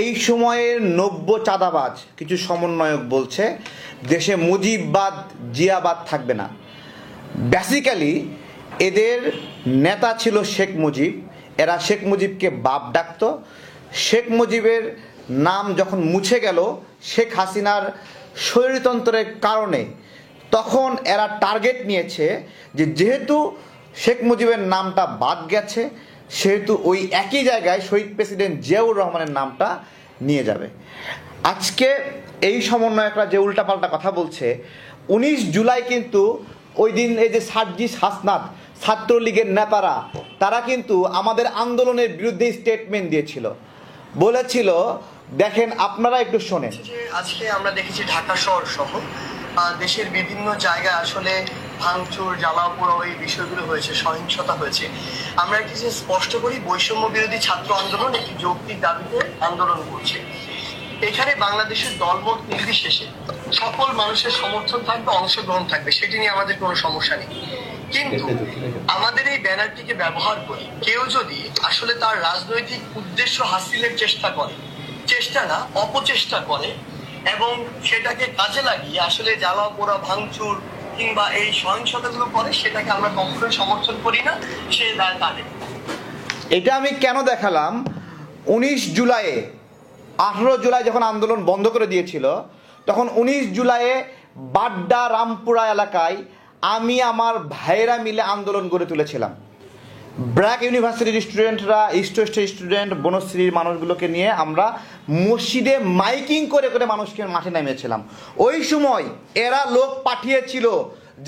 এই সময়ের নব্য চাঁদাবাজ কিছু সমন্বয়ক বলছে দেশে মুজিববাদ জিয়াবাদ থাকবে না। বেসিক্যালি এদের নেতা ছিল শেখ মুজিব, এরা শেখ মুজিবকে বাপ ডাকত। শেখ মুজিবের নাম যখন মুছে গেল শেখ হাসিনার স্বৈরতন্ত্রের কারণে, তখন এরা টার্গেট নিয়েছে যে যেহেতু শেখ মুজিবের নামটা বাদ গেছে সেহেতু ওই একই জায়গায় শহীদ প্রেসিডেন্ট জিয়াউর রহমানের নামটা নিয়ে যাবে। আজকে এই সমন্বয়করা যে উল্টাপাল্টা কথা বলছে, 19 জুলাই কিন্তু ওই দিন এই যে সার্জিস হাসনাত ছাত্রলীগের নেতারা তারা কিন্তু আমাদের আন্দোলনের বিরুদ্ধে স্টেটমেন্ট দিয়েছিল, বলেছিল দেখেন আপনারা একটু শোনেন। আজকে আমরা দেখেছি ঢাকা শহর সহ দেশের বিভিন্ন জায়গায় আসলে ভাঙচুর জ্বালাপোড়া এই বিষয়গুলো হয়েছে, সহিংসতা হয়েছে। আমরা একটি যে স্পষ্ট করি, বৈষম্য বিরোধী ছাত্র আন্দোলন একটি যৌক্তিক দাবিতে আন্দোলন করছে। এখানে বাংলাদেশের দলমত নির্বিশেষে সকল মানুষের সমর্থন থাকবে, অংশগ্রহণ থাকবে, সেটি নিয়ে আমাদের কোনো সমস্যা নেই। কিন্তু আমাদের এই ব্যানারটিকে ব্যবহার করে কেউ যদি আসলে তার রাজনৈতিক উদ্দেশ্য হাসিলের চেষ্টা করে, চেষ্টা না অপচেষ্টা করে, এবং সেটাকে কাজে লাগিয়ে আসলে জ্বালা পোড়া ভাঙচুর কিংবা এই সহিংসতাগুলো করে, সেটাকে আমরা কখনোই সমর্থন করি না। সে দায় তাদের। এটা আমি কেন দেখালাম, 19 জুলাইয়ে 18 জুলাই যখন আন্দোলন বন্ধ করে দিয়েছিল, তখন 19 জুলাইয়ে বাড্ডা রামপুরা এলাকায় আমি আমার ভাইয়েরা মিলে আন্দোলন গড়ে তুলেছিলাম। ব্র্যাক ইউনিভার্সিটির স্টুডেন্টরা, ইস্ট ওয়েস্টের স্টুডেন্ট, বনশ্রীর মানুষগুলোকে নিয়ে আমরা মসজিদে মাইকিং করে করে মানুষকে মাঠে নেমেছিলাম। ওই সময় এরা লোক পাঠিয়েছিল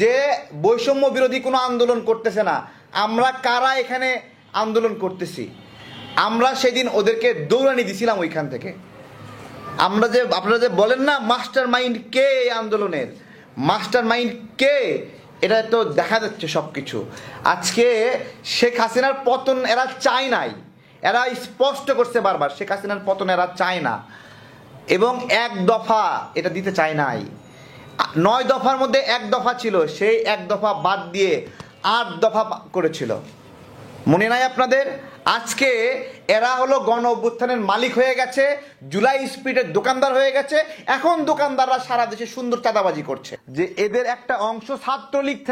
যে বৈষম্য বিরোধী কোনো আন্দোলন করতেছে না, আমরা কারা এখানে আন্দোলন করতেছি। আমরা সেদিন ওদেরকে দৌড়ানি দিছিলাম ওইখান থেকে। আমরা যে আপনারা যে বলেন না মাস্টার মাইন্ড কে এই আন্দোলনের, মাস্টার মাইন্ড কে, এটা তো দেখা যাচ্ছে সব কিছু। আজকে শেখ হাসিনার পতন এরা চায় নাই, এরা স্পষ্ট করছে বারবার শেখ হাসিনার পতন এরা চায় না, এবং এক দফা এটা দিতে চায় নাই। 9 দফার মধ্যে 1 দফা ছিল, সেই 1 দফা বাদ দিয়ে 8 দফা করেছিল, মনে নাই আপনাদের? আজকে এরা হলো গণ অভ্যুত্থানের মালিক হয়ে গেছে, জুলাই স্পিডের দোকানদার হয়ে গেছে। এখন দোকানদাররা সারা দেশে সুন্দর চাঁদাবাজি করছে, যে এদের একটা অংশ ছাত্রলীগ থেকে